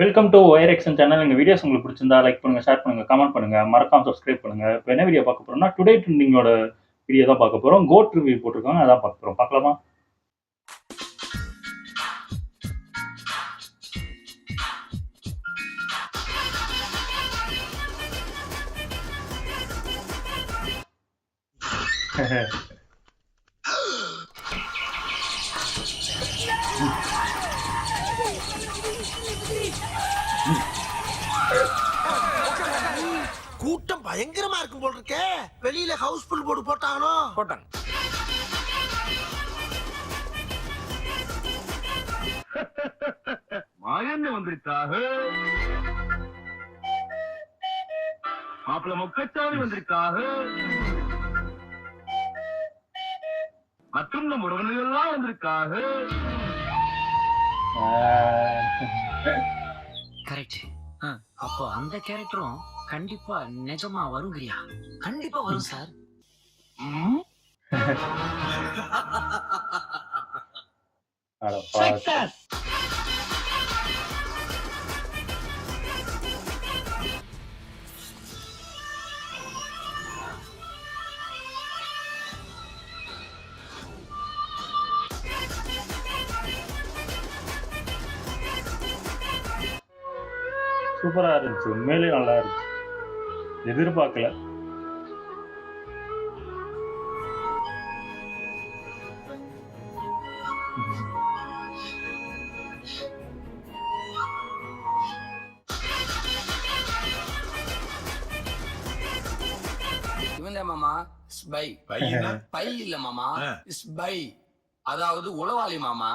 Welcome to ஒயர்எக்ஸன் channel. எங்கள் videos உங்களுக்கு பிடிச்சிருந்தா லைக் பண்ணுங்கள், ஷேர் பண்ணுங்கள், கமெண்ட் பண்ணுங்கள், மறக்காம சப்ஸ்கிரைப் பண்ணுங்கள். இப்போ என்ன வீடியோ பார்க்க போகிறோம்னா டுடே ட்ரெண்டிங்கோட வீடியோ தான் பார்க்க போகிறோம். கோட் ரிவ்யூ போட்டிருக்காங்க, அதான் பார்க்க போகிறோம். பார்க்கலாமா? கூட்டம் பயங்கரமா இருக்கும் போல் இருக்கே. வெளியில ஹவுஸ்ஃபுல் போர்டு போட்டாங்களோ? போட்டாங்க. மாயன்னு வந்திருக்காக, மாப்பிள்ள முக்கச்சாமி வந்திருக்காக, மற்றும் நம்ம உறவினர்கள்லாம் வந்திருக்காக. கரெக்ட். அப்போ அந்த கேரக்டரும் கண்டிப்பா நிஜமா வருங்கிறியா? கண்டிப்பா வரும் சார். சூப்பரா இருந்துச்சு, உண்மையிலேயே நல்லா இருந்துச்சு. எதிர்பார்க்கல. இவன் மாமா ஸ்பை. பை இல்ல மாமா, ஸ்பை, அதாவது உளவாளி மாமா.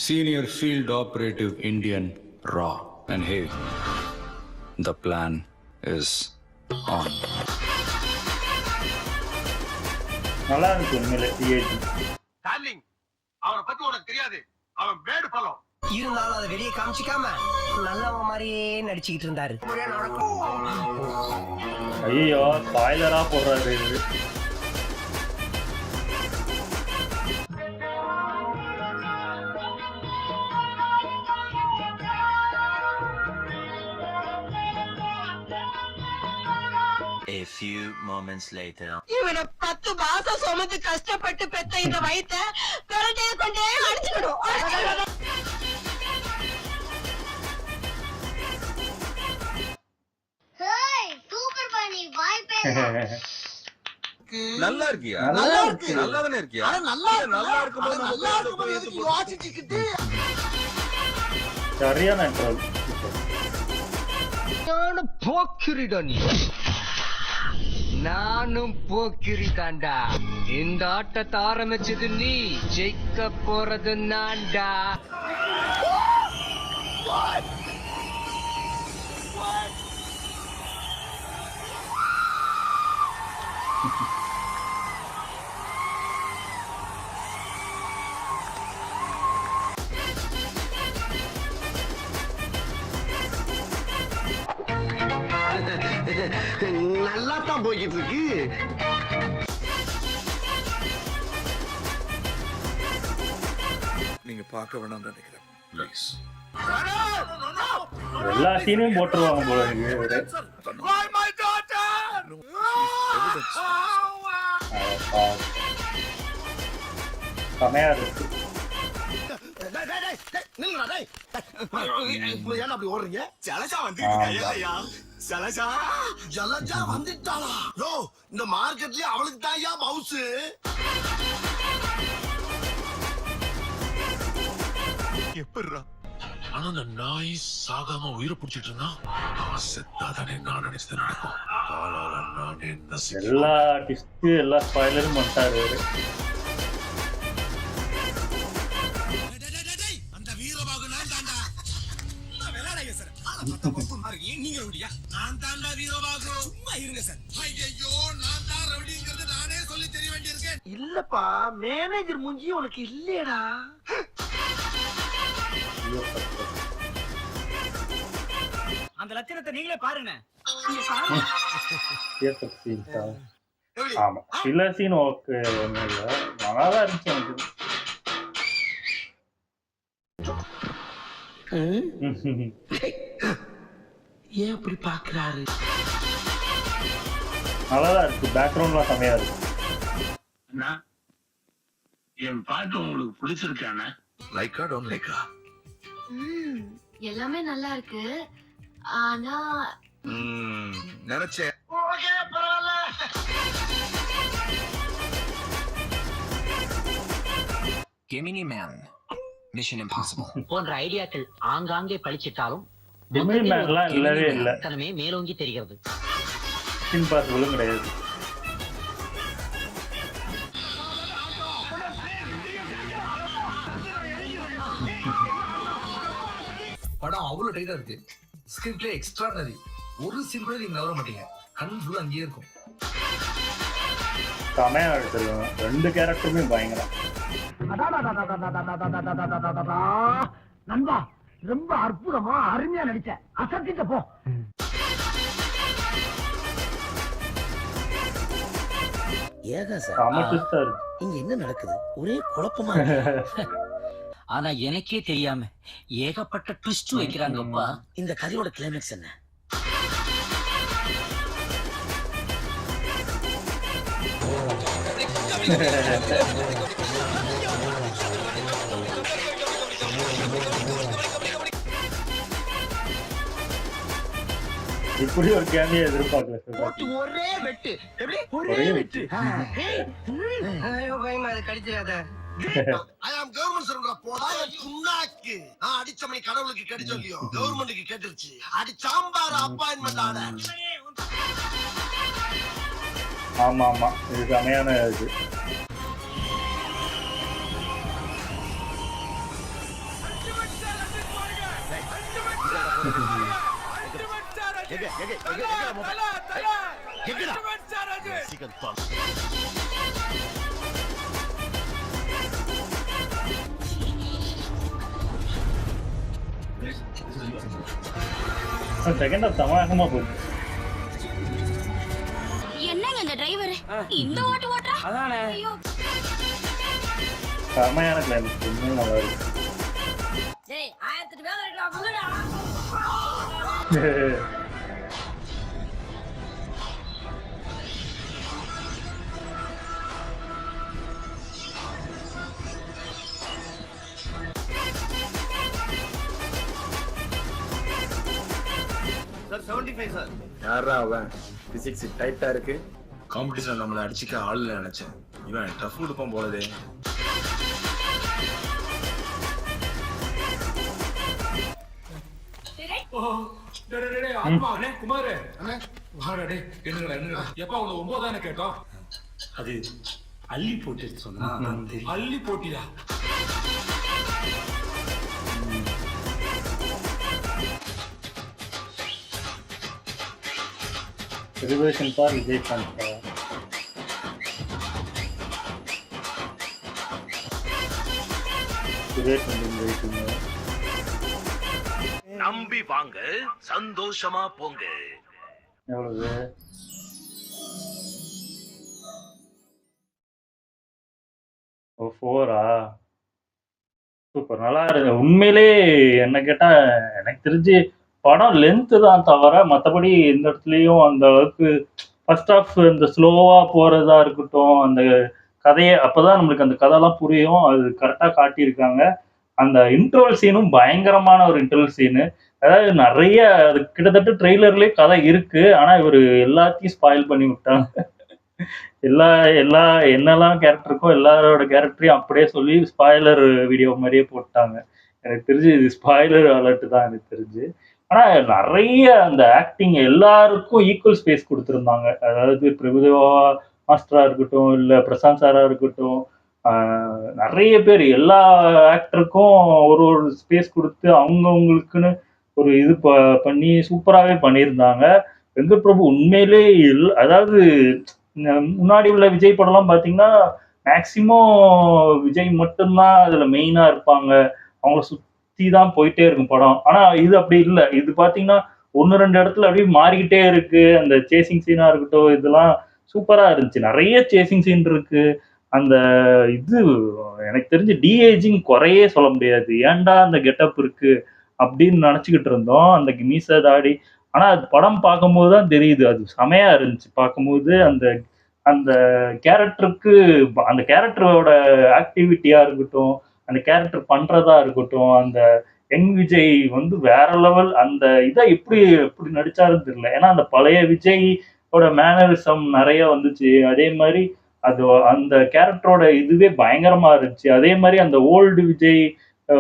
Senior Field Operative Indian Raw. And hey, the plan is on. நல்லா இருந்துச்சு உண்மையிலே. டார்லிங், அவரை பத்தி உனக்கு தெரியாது. அவன் பேடு பழம். இருந்தாலும் அதை வெளியே காமிச்சிக்காம நல்லவன் மாதிரியே நடிச்சுக்கிட்டு இருந்தாரு. ஐயோ, ஸ்பாய்லரா போடுறாரு. A few moments later. இவனை 10 மாசம் சுமந்து கஷ்டப்பட்டு பெத்த இந்த வயித்தை கரண்டையை கொண்டே அடிச்சுக்கணும். சூப்பர் பண்ணி வாய்ப்பே. நல்லா இருக்கியா? நல்லா இருக்கு. நல்லா தானே இருக்கியா? நல்லா இருக்கும்போது எதுக்கு யோசிச்சுக்கிட்டு? சரியான ட்ரோல். நானும் போக்கிரி தாண்டா. இந்த ஆட்டத்தை ஆரம்பிச்சது நீ, ஜெயிக்க போறது நான்டா. நல்லா தான் போய்கிட்டு இருக்கு. நீங்க பார்க்க வேணாம் நினைக்கிறேன். ப்ளீஸ். எல்லா சீனையும் போட்டுருவாங்க போல இருக்கு. செமையா இருக்கு. ஏன் அப்படி ஓடுறீங்க? ஜலஜா ஜலஜா வந்துட்டாளா? யோ, இந்த மார்க்கெட்லயே அவளுக்கு தான் யா பவுஸ். எப்படிரா? ஆனா அந்த நாய் சாகாம உயிரை பிடிச்சிட்டு இருந்தான். அவன் செத்தாதானே நான் நினைச்சது நடக்கும். காலால நான் என்ன எல்லா டிஸ்ட் எல்லா ஸ்பாய்லரும் பண்ணிட்டாரு. அந்த வீரபாகு நான் தாண்டா. விளையாடுங்க சார். நீங்க ரவுடியா? நான் தாண்டா வீரபாகு. சும்மா இருங்க சார். ஐயோ, நான் தான் ரவுடிங்கிறது நானே சொல்லி தெரிய வேண்டியிருக்கேன். இல்லப்பா, மேனேஜர் மூஞ்சி உனக்கு இல்லையடா. அந்த லட்சணத்தை நீங்களே பாருங்க. ஆமா, சில சீன் ஓகே, ஒன்றும் இல்லை, நல்லா தான் இருந்துச்சு எனக்கு. ஏன் இப்படி பாக்குறாரு? நல்லா தான் இருக்கு, பேக்ரவுண்ட்லாம் செமையா இருக்கு. அண்ணா, என் பாட்டு உங்களுக்கு பிடிச்சிருக்கானே? Lyca don't Lyca? எல்லாமே நல்லா இருக்கு. ஆனா நினைச்சேன். கெமினி மேன், மிஷன் இம்பாசிபிள் போன்ற ஐடியாக்கள் ஆங்காங்கே பழிச்சிட்டாலும் ஜெமினி மேன்லாம் இல்லவே இல்லை, தனமே மேலோங்கி தெரிகிறது. இம்பாசிபிளும் கிடையாது. படம் அவ்வளவு டைட்டா இருக்கு. ஸ்கிரிப்ட்ல எக்ஸ்ட்ராடனரி. ஒரு சீன் கூட நீங்க நவர மாட்டீங்க. கண் ஃபுல்லா அங்கேயே இருக்கும். செமையா எடுத்துருக்காங்க, 2 கேரக்டருமே பயங்கரம். நண்பா, ரொம்ப அற்புதமா அருமையா நடிச்ச. அசத்திட்ட போ. ஏகா சார், செம ட்விஸ்டா இருக்கு. இங்க என்ன நடக்குது? ஒரே குழப்பமா ஆனா எனக்கே தெரியாம ஏகப்பட்ட ட்விஸ்ட் வைக்கிறாங்கப்பா. இந்த கதையோட கிளைமேக்ஸ் என்ன? இப்படி ஒரு கேமியை எதிர்பார்க்கல சிவகார்த்தி. ஒரே வெட்டு. ஒரே வெட்டு. ஐயோ பயமா அது கடிச்சிடாத. ஐ அம் கவர்மெண்ட் சர்வரா போடா புண்ணாக்கு. நான் அடிச்சமை கடவுளுக்கு கடிச்சோலியோ கவர்மெண்ட்டுக்கு கேட்டுருச்சு. அடி சாம்பார் அப்பாயின்மெண்ட் ஆர்டர். ஆமா ஆமா, இது செமையான இது. செகண்ட் ஹாஃப் சமாகமா போகுது. என்னங்க இந்த டிரைவர் இந்த ஓட்டு ஓட்டுறா? அதானே. ஐயோ செமையான கிளைமேக்ஸ், இன்னும் நல்லா இருக்கு. டேய் 1008 வேலை இருக்குடா முள்ளடா. Sir 75 sir. யாரா அவன்? பிசிக்ஸ் டைட்டா இருக்கு. காம்படிஷன் நம்மளை அடிச்சுக்க ஆள் நினைச்சேன். இவன் டஃப் கொடுப்பான் போலதே. குமாரு வாடா என்னடா எப்பா உன 9 தானே கேட்டோம். அது அள்ளி போட்டு சொன்னா அள்ளி போட்டியா? Celebration for Vijaykant. நம்பி வாங்க, சந்தோஷமா போங்க. எவ்வளவு? ஓ 4ஆ? சூப்பர், நல்லா இருக்கு. உண்மையிலே என்ன கேட்டா எனக்கு தெரிஞ்சு படம் லென்த்து தான் தவிர மற்றபடி எந்த இடத்துலையும் அந்த அளவுக்கு ஃபர்ஸ்ட் ஆஃப் இந்த ஸ்லோவா போறதா இருக்கட்டும், அந்த கதையை அப்பதான் நம்மளுக்கு அந்த கதைலாம் புரியும். அது கரெக்டாக காட்டியிருக்காங்க. அந்த இன்டர்வல் சீனும் பயங்கரமான ஒரு இன்டர்வல் சீனு. அதாவது நிறைய அது கிட்டத்தட்ட ட்ரெய்லர்லயே கதை இருக்கு. ஆனா இவர் எல்லாத்தையும் ஸ்பாயில் பண்ணி விட்டாங்க. எல்லா எல்லா என்னெல்லாம் கேரக்டர் இருக்கோ எல்லாரோட கேரக்டரையும் அப்படியே சொல்லி ஸ்பாய்லர் வீடியோ மாதிரியே போட்டாங்க. எனக்கு தெரிஞ்சு இது ஸ்பாய்லர் அலர்ட் தான் எனக்கு தெரிஞ்சு. ஆனா நிறைய அந்த ஆக்டிங் எல்லாருக்கும் ஈக்குவல் ஸ்பேஸ் கொடுத்துருந்தாங்க. அதாவது பிரபுதேவா மாஸ்டரா இருக்கட்டும், இல்ல பிரசாந்த் சாரா இருக்கட்டும், நிறைய பேர் எல்லா ஆக்டருக்கும் ஒரு ஒரு ஸ்பேஸ் கொடுத்து அவங்கவுங்களுக்குன்னு ஒரு இது பண்ணி சூப்பராகவே பண்ணியிருந்தாங்க. வெங்கட் பிரபு உண்மையிலே அதாவது முன்னாடி உள்ள விஜய் படம்லாம் பார்த்தீங்கன்னா மேக்சிமம் விஜய் மட்டும்தான் அதில் மெயினாக இருப்பாங்க. அவங்கள சுற்றி தான் போயிட்டே இருக்கும் படம். ஆனால் இது அப்படி இல்லை. இது பார்த்தீங்கன்னா 1-2 இடத்துல அப்படியே மாறிக்கிட்டே இருக்கு. அந்த சேசிங் சீனாக இருக்கட்டும், இதெல்லாம் சூப்பராக இருந்துச்சு. நிறைய சேசிங் சீன் இருக்கு. அந்த இது எனக்கு தெரிஞ்சு டிஏஜிங் குறையே சொல்ல முடியாது. ஏன்டா அந்த கெட்டப் இருக்கு அப்படின்னு நினச்சிக்கிட்டு இருந்தோம். அந்த மீசை தாடி ஆனா அது படம் பார்க்கும்போது தான் தெரியுது. அது செமையா இருந்துச்சு. பார்க்கும்போது அந்த அந்த கேரக்டருக்கு அந்த கேரக்டரோட ஆக்டிவிட்டியா இருக்கட்டும், அந்த கேரக்டர் பண்றதா இருக்கட்டும், அந்த யங் விஜய் வந்து வேற லெவல். அந்த இத எப்படி எப்படி நடிச்சாருன்னு தெரியல. ஏன்னா அந்த பழைய விஜயோட மேனரிசம் நெறைய வந்துச்சு. அதே மாரி அது அந்த கேரக்டரோட இதுவே பயங்கரமா இருந்துச்சு. அதே மாரி அந்த ஓல்டு விஜய்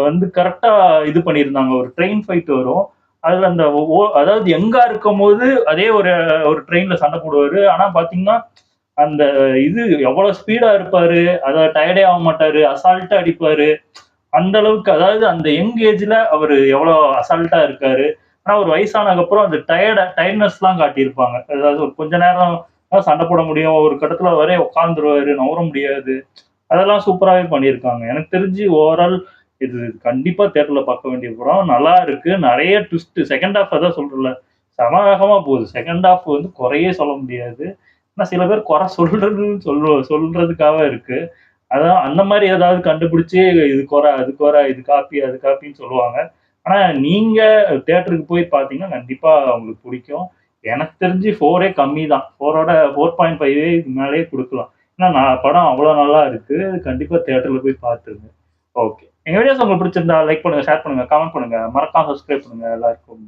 வந்து கரெக்ட்டா இது பண்ணியிருந்தாங்க. ஒரு ட்ரெயின் ஃபைட் வரும். அதுல அந்த அதாவது யங்கா இருக்கும்போது அதே ஒரு ஒரு ட்ரெயின்ல சண்டை போடுவாரு. ஆனா பார்த்தீங்கன்னா, அந்த இது எவ்வளவு ஸ்பீடா இருப்பாரு. அதாவது டயர்டே ஆக மாட்டாரு. அசால்ட்டா அடிப்பாரு. அந்த அளவுக்கு அதாவது அந்த யங் ஏஜ்ல அவரு எவ்வளோ அசால்ட்டா இருக்காரு. ஆனா ஒரு வயசானதுக்கப்புறம் அந்த டயர்ட்னஸ்லாம் காட்டியிருப்பாங்க. அதாவது ஒரு கொஞ்ச நேரம் தான் சண்டை போட முடியும். ஒரு கட்டத்துல வரை உட்காந்துருவாரு. நகர முடியாது. அதெல்லாம் சூப்பராவே பண்ணியிருக்காங்க. எனக்கு தெரிஞ்சு ஓவரால் இது கண்டிப்பா தியேட்டர்ல பார்க்க வேண்டிய படம். நல்லா இருக்கு. நெறைய ட்விஸ்ட் செகண்ட் ஹால்ஃப் அதான் சொல்றேன்ல. செம வேகமா போகுது. செகண்ட் ஹால்ஃப் வந்து குறையே சொல்ல முடியாது. ஆனா சில பேர் குறை சொல்றதுக்காக இருக்கு. அதான் அந்த மாரி ஏதாவது கண்டுபிடிச்சு இது குறை, அது குறை, இது காப்பி, அது காப்பின்னு சொல்லுவாங்க. ஆனா நீங்க தியேட்டருக்கு போய் பார்த்தீங்கன்னா, கண்டிப்பா உங்களுக்கு புடிக்கும். எனக்கு தெரிஞ்சு 4 கம்மி தான். 4.5 இதுக்கு மேலயே குடுக்கலாம். ஏன்னா படம் அவ்வளோ நல்லா இருக்கு. கண்டிப்பா தியேட்டர்ல போய் பார்த்துருங்க. ஓகே. எங்க வீடியோஸ் உங்களுக்கு பிடிச்சிருந்தா லைக் பண்ணுங்க, ஷேர் பண்ணுங்க, கமெண்ட் பண்ணுங்க. மறக்காம சப்ஸ்கிரைப் பண்ணுங்க. எல்லாருக்கும்